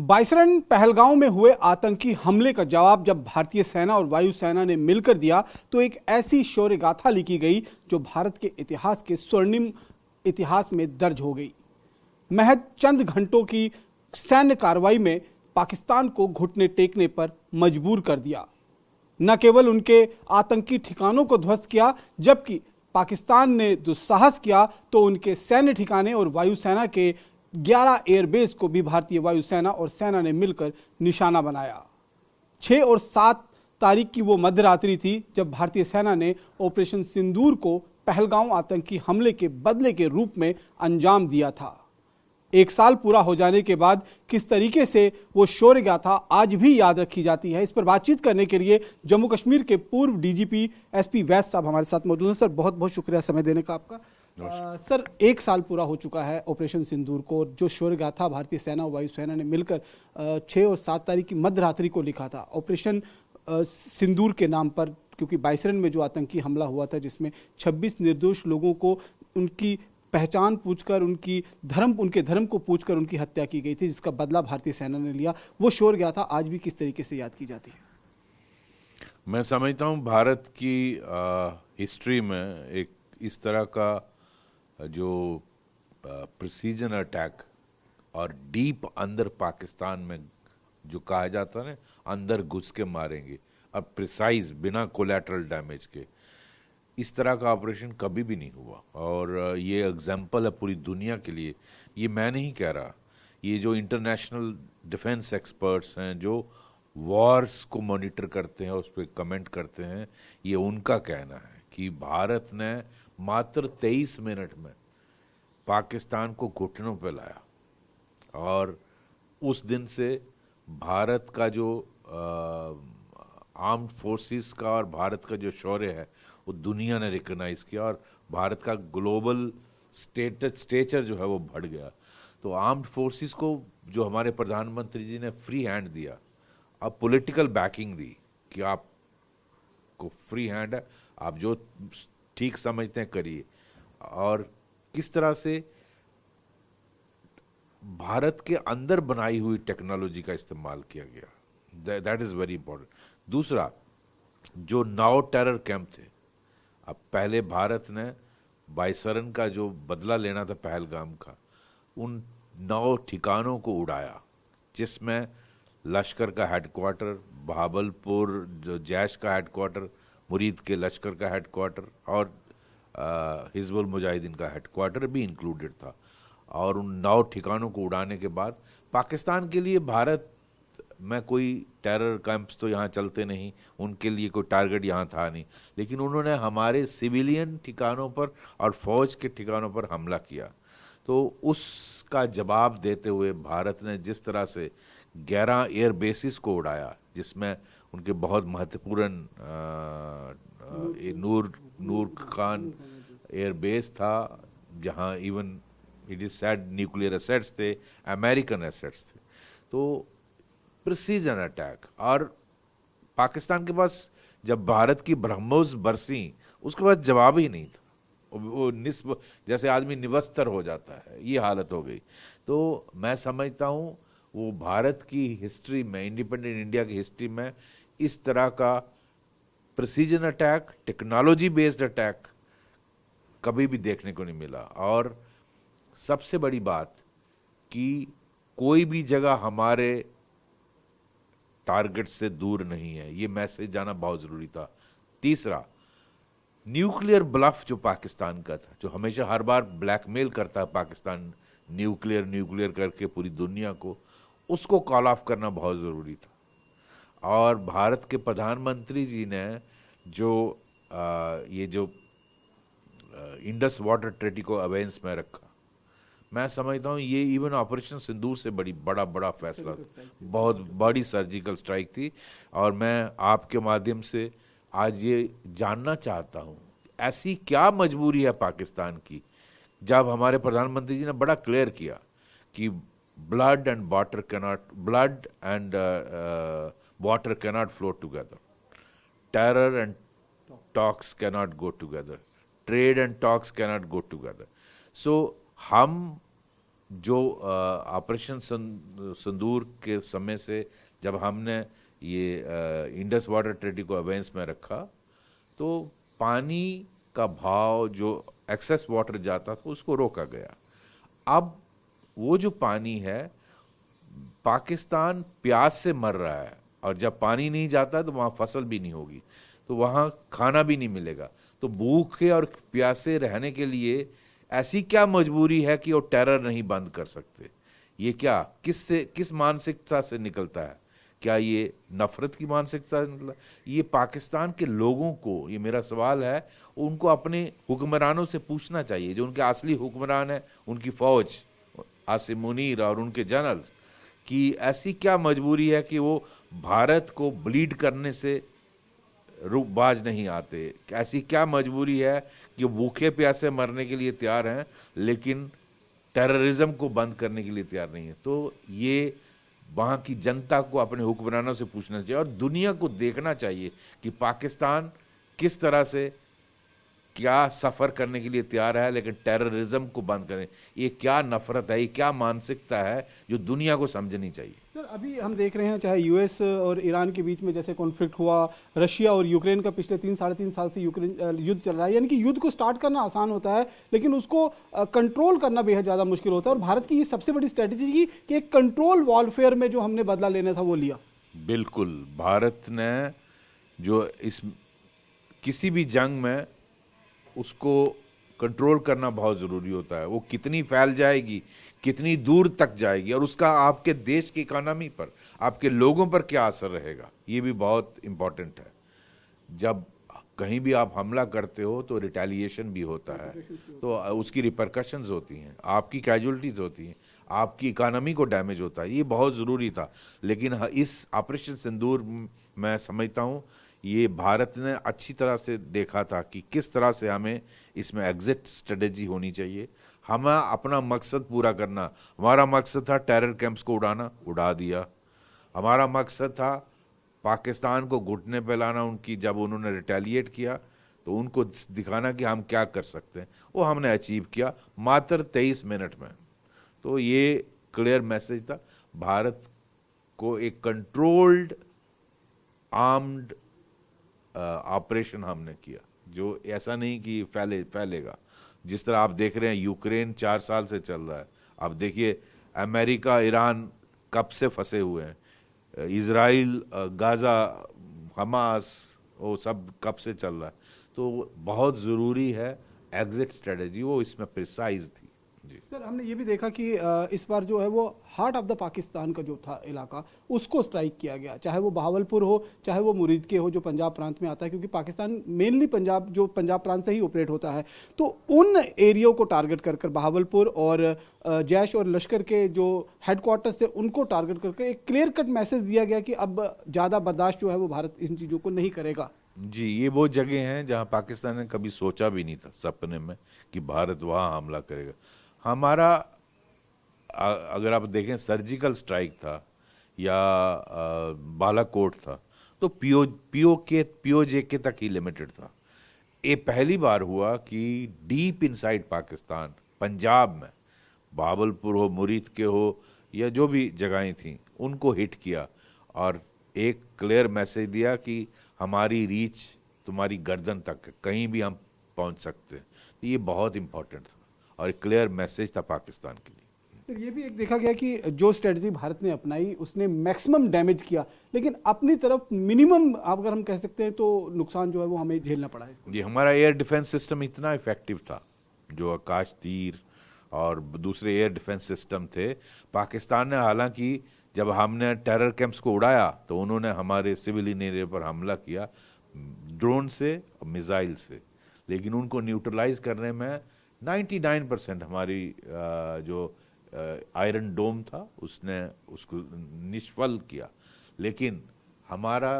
बाइसरन पहलगांव में हुए आतंकी हमले का जवाब जब भारतीय सेना और वायुसेना ने मिलकर दिया तो एक ऐसी शौर्य गाथा लिखी गई जो भारत के इतिहास के स्वर्णिम इतिहास में दर्ज हो गई। महज चंद घंटों की सैन्य कार्रवाई में पाकिस्तान को घुटने टेकने पर मजबूर कर दिया। न केवल उनके आतंकी ठिकानों को ध्वस्त किया, जबकि पाकिस्तान ने दुस्साहस किया तो उनके सैन्य ठिकाने और वायुसेना के 11 एयरबेस को भी भारतीय वायुसेना और सेना ने मिलकर निशाना बनाया। 6 और 7 तारीख की वो मध्यरात्रि थी जब भारतीय सेना ने ऑपरेशन सिंदूर को पहलगांव आतंकी हमले के बदले के रूप में अंजाम दिया था। 1 साल पूरा हो जाने के बाद किस तरीके से वो शौर्य गाथा आज भी याद रखी जाती है, इस पर बातचीत करने के लिए जम्मू कश्मीर के पूर्व डीजीपी एसपी वैस साहब हमारे साथ मौजूद हैं। सर, बहुत बहुत शुक्रिया समय देने का आपका। सर, 1 साल पूरा हो चुका है ऑपरेशन सिंदूर को, जो शौर्य गाथा भारतीय सेना और वायुसेना ने मिलकर 6 और 7 तारीख की मध्यरात्रि को लिखा था ऑपरेशन सिंदूर के नाम पर, क्योंकि बाइसरन में जो आतंकी हमला हुआ था जिसमें 26 निर्दोष लोगों को उनकी पहचान पूछकर, उनके धर्म को पूछकर उनकी हत्या की गई थी, जिसका बदला भारतीय सेना ने लिया। वो शौर्य गाथा आज भी किस तरीके से याद की जाती है? मैं समझता हूँ भारत की हिस्ट्री में एक इस तरह का जो प्रिसीजन अटैक और डीप अंदर पाकिस्तान में जो कहा जाता है ना, अंदर घुस के मारेंगे, अब प्रिसाइज बिना कोलैटरल डैमेज के, इस तरह का ऑपरेशन कभी भी नहीं हुआ। और ये एग्जाम्पल है पूरी दुनिया के लिए। ये मैं नहीं कह रहा, ये जो इंटरनेशनल डिफेंस एक्सपर्ट्स हैं, जो वॉर्स को मॉनिटर करते हैं, उस पर कमेंट करते हैं, ये उनका कहना है कि भारत ने मात्र 23 मिनट में पाकिस्तान को घुटनों पे लाया। और उस दिन से भारत का जो आर्म्ड फोर्सेस का और भारत का जो शौर्य है वो दुनिया ने रिकॉग्नाइज किया, और भारत का ग्लोबल स्टेचर जो है वो बढ़ गया। तो आर्म्ड फोर्सेस को जो हमारे प्रधानमंत्री जी ने फ्री हैंड दिया, अब पॉलिटिकल बैकिंग दी कि आपको फ्री हैंड है, आप जो ठीक समझते हैं करिए, और किस तरह से भारत के अंदर बनाई हुई टेक्नोलॉजी का इस्तेमाल किया गया, दैट इज वेरी इंपॉर्टेंट। दूसरा, जो 9 टेरर कैंप थे, अब पहले भारत ने बाइसरन का जो बदला लेना था पहलगाम का, उन 9 ठिकानों को उड़ाया, जिसमें लश्कर का हेडक्वार्टर, भावलपुर जो जैश का हेडक्वार्टर, मुरीद के लश्कर का हेडक्वार्टर और हिजबुल मुजाहिदीन का हेडक्वार्टर भी इंक्लूडेड था। और उन 9 ठिकानों को उड़ाने के बाद पाकिस्तान के लिए भारत में कोई टेरर कैंप्स तो यहाँ चलते नहीं, उनके लिए कोई टारगेट यहाँ था नहीं, लेकिन उन्होंने हमारे सिविलियन ठिकानों पर और फौज के ठिकानों पर हमला किया। तो उसका जवाब देते हुए भारत ने जिस तरह से 11 एयर बेसिस को उड़ाया, जिसमें उनके बहुत महत्वपूर्ण नूर खान एयर बेस था, जहाँ even it is sad nuclear assets थे, अमेरिकन एसेट्स थे। तो प्रिसीजन अटैक, और पाकिस्तान के पास जब भारत की ब्रह्मोस बरसी, उसके पास जवाब ही नहीं था, वो निस्ब जैसे आदमी निवस्तर हो जाता है, ये हालत हो गई। तो मैं समझता हूँ वो भारत की हिस्ट्री में, इंडिपेंडेंट इंडिया की हिस्ट्री में इस तरह का precision attack, technology based attack कभी भी देखने को नहीं मिला। और सबसे बड़ी बात कि कोई भी जगह हमारे टारगेट से दूर नहीं है, ये मैसेज जाना बहुत जरूरी था। तीसरा, न्यूक्लियर ब्लफ जो पाकिस्तान का था, जो हमेशा हर बार ब्लैकमेल करता है पाकिस्तान न्यूक्लियर करके पूरी दुनिया को, उसको कॉल ऑफ करना बहुत जरूरी था। और भारत के प्रधानमंत्री जी ने जो ये जो इंडस वाटर ट्रेटी को अवेंस में रखा, मैं समझता हूँ ये इवन ऑपरेशन सिंदूर से बड़ा फैसला था, बहुत बड़ी सर्जिकल स्ट्राइक थी। और मैं आपके माध्यम से आज ये जानना चाहता हूँ, ऐसी क्या मजबूरी है पाकिस्तान की, जब हमारे प्रधानमंत्री जी ने बड़ा क्लियर किया कि blood and water cannot flow together, terror and talks cannot go together, trade and talks cannot go together. So हम जो ऑपरेशन सिंदूर के समय से जब हमने ये इंडस वाटर ट्रेटी को अवेंस में रखा, तो पानी का भाव जो एक्सेस वाटर जाता था उसको रोका गया। अब वो जो पानी है, पाकिस्तान प्यास से मर रहा है, और जब पानी नहीं जाता तो वहाँ फसल भी नहीं होगी, तो वहाँ खाना भी नहीं मिलेगा। तो भूखे और प्यासे रहने के लिए ऐसी क्या मजबूरी है कि वो टेरर नहीं बंद कर सकते? ये क्या किस मानसिकता से निकलता है? क्या ये नफरत की मानसिकता से निकला? ये पाकिस्तान के लोगों को, ये मेरा सवाल है, उनको अपने हुक्मरानों से पूछना चाहिए, जो उनके असली हुक्मरान है, उनकी फौज, आसिम मुनीर और उनके जनरल्स, कि ऐसी क्या मजबूरी है कि वो भारत को ब्लीड करने से रुक बाज नहीं आते? ऐसी क्या मजबूरी है कि भूखे प्यासे मरने के लिए तैयार हैं लेकिन टेररिज्म को बंद करने के लिए तैयार नहीं है? तो ये वहाँ की जनता को, अपने हुक्मरानों से पूछना चाहिए और दुनिया को देखना चाहिए कि पाकिस्तान किस तरह से क्या सफर करने के लिए तैयार है लेकिन टेररिज्म को बंद करें। ये क्या नफरत है, ये क्या मानसिकता है जो दुनिया को समझनी चाहिए। सर, अभी हम देख रहे हैं चाहे यूएस और ईरान के बीच में जैसे कॉन्फ्लिक्ट हुआ, रशिया और यूक्रेन का पिछले 3-3.5 साल से यूक्रेन युद्ध चल रहा है। यानी कि युद्ध को स्टार्ट करना आसान होता है लेकिन उसको कंट्रोल करना बेहद ज़्यादा मुश्किल होता है, और भारत की ये सबसे बड़ी स्ट्रेटेजी थी कि एक कंट्रोल वॉरफेयर में जो हमने बदला लेना था वो लिया। बिल्कुल, भारत ने जो इस किसी भी जंग में उसको कंट्रोल करना बहुत ज़रूरी होता है। वो कितनी फैल जाएगी, कितनी दूर तक जाएगी, और उसका आपके देश की इकोनॉमी पर, आपके लोगों पर क्या असर रहेगा, ये भी बहुत इम्पोर्टेंट है। जब कहीं भी आप हमला करते हो तो रिटेलिएशन भी होता है, तो उसकी रिपरकशंस होती हैं, आपकी कैजुअलिटीज होती हैं, आपकी इकोनॉमी को डैमेज होता है। ये बहुत ज़रूरी था। लेकिन इस ऑपरेशन सिंदूर मैं समझता हूँ ये भारत ने अच्छी तरह से देखा था कि किस तरह से हमें इसमें एग्जिट स्ट्रेटेजी होनी चाहिए, हमें अपना मकसद पूरा करना। हमारा मकसद था टेरर कैंप्स को उड़ाना, उड़ा दिया। हमारा मकसद था पाकिस्तान को घुटने पे लाना, उनकी जब उन्होंने रिटेलिएट किया तो उनको दिखाना कि हम क्या कर सकते हैं, वो हमने अचीव किया मात्र 23 मिनट में। तो ये क्लियर मैसेज था। भारत को एक कंट्रोल्ड आर्म्ड ऑपरेशन हमने किया, जो ऐसा नहीं कि फैलेगा। जिस तरह आप देख रहे हैं यूक्रेन 4 साल से चल रहा है, अब देखिए अमेरिका ईरान कब से फंसे हुए हैं, इजराइल गाजा हमास वो सब कब से चल रहा है। तो बहुत ज़रूरी है एग्जिट स्ट्रेटेजी, वो इसमें प्रिसाइज थी। जी सर, हमने ये भी देखा कि इस बार जो है वो हार्ट ऑफ द पाकिस्तान का जो था इलाका उसको स्ट्राइक किया गया, चाहे वो बहावलपुर हो चाहे वो मुरीद के हो जो पंजाब प्रांत में आता है, क्योंकि पाकिस्तान मेनली पंजाब प्रांत से ही ऑपरेट होता है। तो उन एरियो को टारगेट कर कर बहावलपुर और जैश और लश्कर के जो हेडक्वार्टर्स थे उनको टारगेट करके एक क्लियर कट मैसेज दिया गया कि अब ज़्यादा बर्दाश्त जो है वो भारत इन चीज़ों को नहीं करेगा। जी, ये वो जगह हैं जहां पाकिस्तान ने कभी सोचा भी नहीं था सपने में कि भारत वहां हमला करेगा। हमारा अगर आप देखें सर्जिकल स्ट्राइक था या बालाकोट था, तो पीओजे के तक ही लिमिटेड था। ये पहली बार हुआ कि डीप इनसाइड पाकिस्तान, पंजाब में, बावलपुर हो, मुरीद के हो या जो भी जगहें थी, उनको हिट किया और एक क्लियर मैसेज दिया कि हमारी रीच तुम्हारी गर्दन तक है, कहीं भी हम पहुंच सकते हैं। तो ये बहुत इंपॉर्टेंट था और एक क्लियर मैसेज था पाकिस्तान के लिए। फिर ये भी एक देखा गया कि जो स्ट्रेटजी भारत ने अपनाई उसने मैक्सिमम डैमेज किया, लेकिन अपनी तरफ मिनिमम अगर हम कह सकते हैं तो नुकसान जो है वो हमें झेलना पड़ा है। ये हमारा एयर डिफेंस सिस्टम इतना इफेक्टिव था, जो आकाश तीर और दूसरे एयर डिफेंस सिस्टम थे। पाकिस्तान ने हालांकि जब हमने टेरर कैंप्स को उड़ाया तो उन्होंने हमारे सिविलियन एरिया पर हमला किया ड्रोन से और मिसाइल से, लेकिन उनको न्यूट्रलाइज करने में 99% हमारी जो आयरन डोम था उसने उसको निष्फल किया। लेकिन हमारा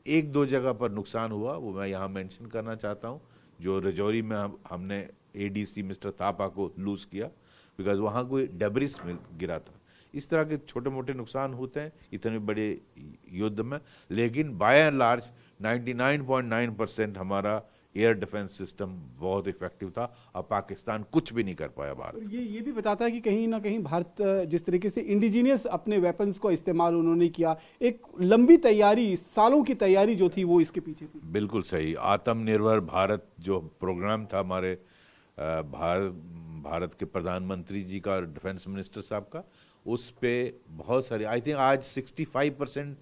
1-2 जगह पर नुकसान हुआ, वो मैं यहाँ मेंशन करना चाहता हूँ। जो रजौरी में हमने एडीसी मिस्टर थापा को लूज किया बिकॉज वहाँ कोई डेब्रिस में गिरा था। इस तरह के छोटे मोटे नुकसान होते हैं इतने बड़े युद्ध में, लेकिन बाय एंड लार्ज 99.9% हमारा एयर डिफेंस सिस्टम बहुत इफेक्टिव था। अब पाकिस्तान कुछ भी नहीं कर पाया भारत। और ये भी बताता है कि कहीं ना कहीं भारत जिस तरीके से इंडिजीनियस अपने वेपन्स का इस्तेमाल उन्होंने किया, एक लंबी तैयारी, सालों की तैयारी जो थी वो इसके पीछे थी। बिल्कुल सही। आत्मनिर्भर भारत जो प्रोग्राम था हमारे भारत के प्रधानमंत्री जी का और डिफेंस मिनिस्टर साहब का, उस पे बहुत सारे, आई थिंक आज 65%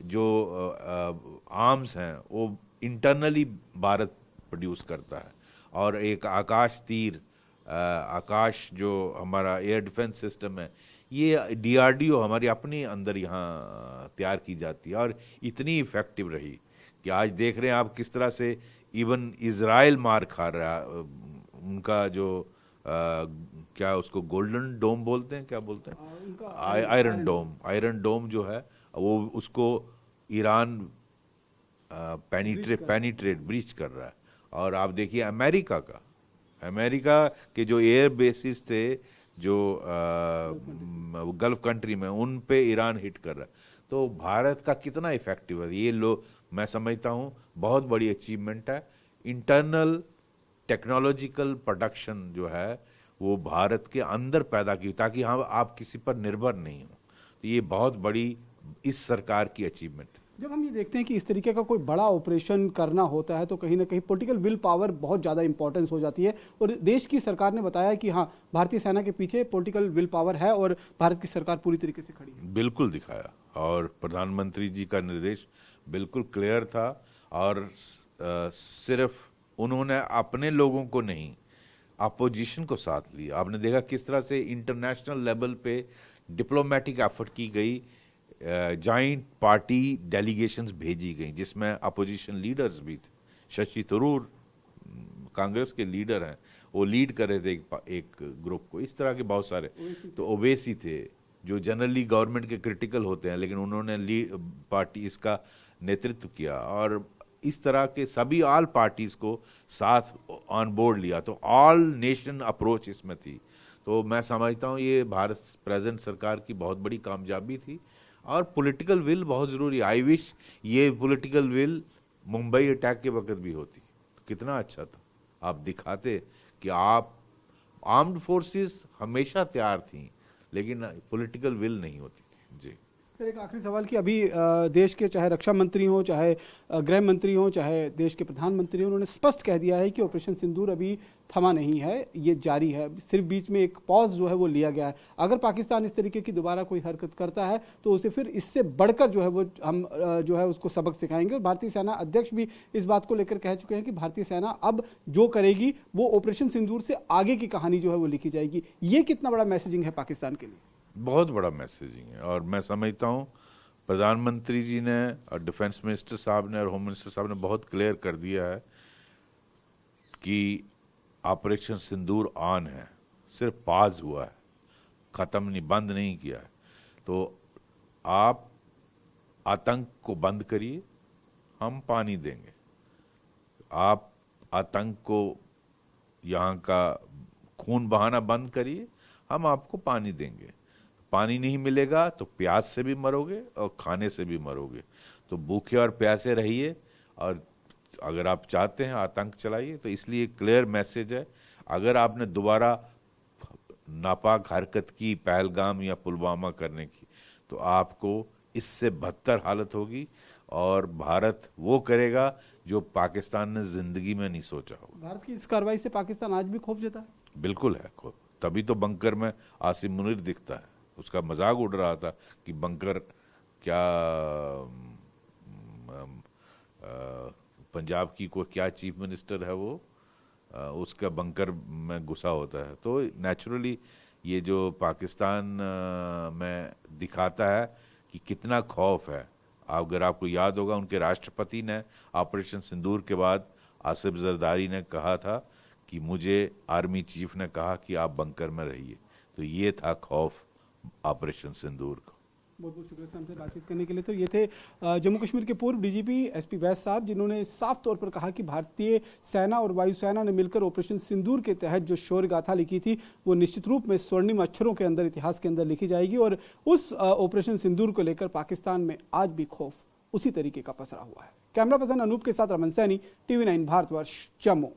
जो आर्म्स हैं वो इंटरनली भारत प्रोड्यूस करता है। और एक आकाश तीर, आकाश जो हमारा एयर डिफेंस सिस्टम है, ये डीआरडीओ हमारी अपनी अंदर यहाँ तैयार की जाती है और इतनी इफेक्टिव रही कि आज देख रहे हैं आप किस तरह से इवन इजराइल मार खा रहा है। उनका जो क्या उसको गोल्डन डोम बोलते हैं, क्या बोलते हैं, आयरन डोम जो है वो उसको ईरान पेनिट्रेट ब्रीच कर रहा है। और आप देखिए अमेरिका के जो एयर बेसिस थे जो गल्फ कंट्री में, उन पे ईरान हिट कर रहा है। तो भारत का कितना इफेक्टिव है ये मैं समझता हूँ बहुत बड़ी अचीवमेंट है। इंटरनल टेक्नोलॉजिकल प्रोडक्शन जो है वो भारत के अंदर पैदा की, ताकि हम आप किसी पर निर्भर नहीं हो। तो ये बहुत बड़ी इस सरकार की अचीवमेंट है। जब हम ये देखते हैं कि इस तरीके का कोई बड़ा ऑपरेशन करना होता है तो कहीं ना कहीं पॉलिटिकल विल पावर बहुत ज़्यादा इंपॉर्टेंस हो जाती है, और देश की सरकार ने बताया कि हाँ, भारतीय सेना के पीछे पॉलिटिकल विल पावर है और भारत की सरकार पूरी तरीके से खड़ी है। बिल्कुल दिखाया, और प्रधानमंत्री जी का निर्देश बिल्कुल क्लियर था। और सिर्फ उन्होंने अपने लोगों को नहीं, अपोजिशन को साथ लिया। आपने देखा किस तरह से इंटरनेशनल लेवल पे डिप्लोमेटिक एफर्ट की गई, जॉइंट पार्टी डेलीगेशंस भेजी गई जिसमें अपोजिशन लीडर्स भी थे। शशि थरूर कांग्रेस के लीडर हैं, वो लीड कर रहे थे एक ग्रुप को। इस तरह के बहुत सारे, तो ओवैसी थे जो जनरली गवर्नमेंट के क्रिटिकल होते हैं, लेकिन उन्होंने पार्टी इसका नेतृत्व किया और इस तरह के सभी ऑल पार्टीज को साथ ऑन बोर्ड लिया। तो ऑल नेशन अप्रोच इसमें थी। तो मैं समझता हूँ ये भारत प्रेजेंट सरकार की बहुत बड़ी कामयाबी थी। और पॉलिटिकल विल बहुत जरूरी। आई विश ये पॉलिटिकल विल मुंबई अटैक के वक्त भी होती, तो कितना अच्छा था। आप दिखाते कि आप आर्म्ड फोर्सेस हमेशा तैयार थी, लेकिन पॉलिटिकल विल नहीं होती थी। जी फिर एक आखिरी सवाल कि अभी देश के चाहे रक्षा मंत्री हो, चाहे गृह मंत्री हो, चाहे देश के प्रधानमंत्री हो, उन्होंने स्पष्ट कह दिया है कि ऑपरेशन सिंदूर अभी थमा नहीं है, ये जारी है। सिर्फ बीच में एक पॉज जो है वो लिया गया है। अगर पाकिस्तान इस तरीके की दोबारा कोई हरकत करता है तो उसे फिर इससे बढ़कर जो है वो हम जो है उसको सबक सिखाएंगे। और भारतीय सेना अध्यक्ष भी इस बात को लेकर कह चुके हैं कि भारतीय सेना अब जो करेगी वो ऑपरेशन सिंदूर से आगे की कहानी जो है वो लिखी जाएगी। ये कितना बड़ा मैसेजिंग है पाकिस्तान के लिए? बहुत बड़ा मैसेजिंग है। और मैं समझता हूँ प्रधानमंत्री जी ने और डिफेंस मिनिस्टर साहब ने और होम मिनिस्टर साहब ने बहुत क्लियर कर दिया है कि ऑपरेशन सिंदूर ऑन है, सिर्फ पाज हुआ है, खत्म नहीं, बंद नहीं किया है। तो आप आतंक को बंद करिए, हम पानी देंगे। आप आतंक को, यहाँ का खून बहाना बंद करिए, हम आपको पानी देंगे। पानी नहीं मिलेगा तो प्यास से भी मरोगे और खाने से भी मरोगे। तो भूखे और प्यासे रहिए, और अगर आप चाहते हैं आतंक चलाइए। तो इसलिए क्लियर मैसेज है, अगर आपने दोबारा नापाक हरकत की पहलगाम या पुलवामा करने की, तो आपको इससे बदतर हालत होगी। और भारत वो करेगा जो पाकिस्तान ने जिंदगी में नहीं सोचा होगा। भारत की इस कार्रवाई से पाकिस्तान आज भी खौफ जता है? बिल्कुल है खौफ। तभी तो बंकर में आसिम मुनीर दिखता है, उसका मजाक उड़ रहा था कि बंकर क्या, पंजाब की कोई क्या चीफ मिनिस्टर है वो, उसका बंकर में घुसा होता है। तो नेचुरली ये जो पाकिस्तान में दिखाता है कि कितना खौफ है। अगर आपको याद होगा, उनके राष्ट्रपति ने ऑपरेशन सिंदूर के बाद आसिफ जरदारी ने कहा था कि मुझे आर्मी चीफ ने कहा कि आप बंकर में रहिए। तो ये था खौफ ऑपरेशन सिंदूर का। बहुत बहुत शुक्रिया हमसे बातचीत करने के लिए। तो ये थे जम्मू कश्मीर के पूर्व डीजीपी एसपी वैद साहब, जिन्होंने साफ तौर पर कहा कि भारतीय सेना और वायुसेना ने मिलकर ऑपरेशन सिंदूर के तहत जो शौर्य गाथा लिखी थी वो निश्चित रूप में स्वर्णिम अक्षरों के अंदर, इतिहास के अंदर लिखी जाएगी। और उस ऑपरेशन सिंदूर को लेकर पाकिस्तान में आज भी खौफ उसी तरीके का पसरा हुआ है। कैमरा पर्सन अनूप के साथ रमन सैनी, TV9 भारतवर्ष, जम्मू।